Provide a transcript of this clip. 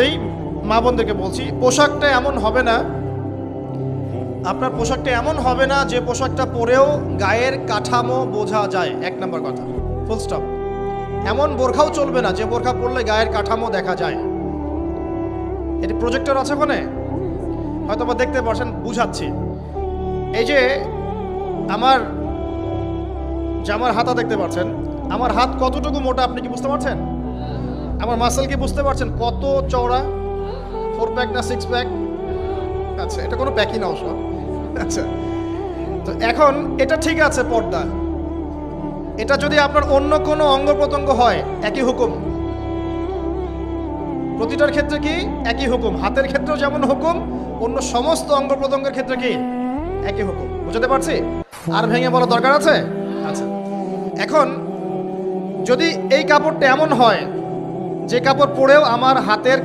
এই মা বোনদেরকে বলছি, পোশাকটা এমন হবে না, আপনার পোশাকটা এমন হবে না যে পোশাকটা পরেও গায়ের কাঠামো বোঝা যায়। এক নম্বর কথা, ফুল স্টপ। এমন বোরখাও চলবে না যে বোরখা পরলে গায়ের কাঠামো দেখা যায়। এটি প্রজেক্টর আছে ওখানে, হয়তো বা দেখতে পারছেন, বুঝাচ্ছি। এই যে আমার জামার হাতা দেখতে পাচ্ছেন, আমার হাত কতটুকু মোটা আপনি কি বুঝতে পারছেন? আমার মাসেল কি বুঝতে পারছেন কত চওড়া? 4 প্যাক না 6 প্যাক? আচ্ছা, এটা কোনো প্যাকই না অবশ্য। আচ্ছা, তো এখন এটা ঠিক আছে পর্দা, এটা যদি আপনার অন্য কোনো অঙ্গ প্রত্যঙ্গ হয় একই হুকুম। প্রতিটার ক্ষেত্রে কি একই হুকুম, হাতের ক্ষেত্রেও যেমন হুকুম, অন্য সমস্ত অঙ্গ প্রত্যঙ্গের ক্ষেত্রে কি একই হুকুম। বুঝতে পারছি? আর ভেঙে বলা দরকার আছে? আচ্ছা, এখন যদি এই কাপড়টা এমন হয় যে কাপড় পরেও আমার হাতের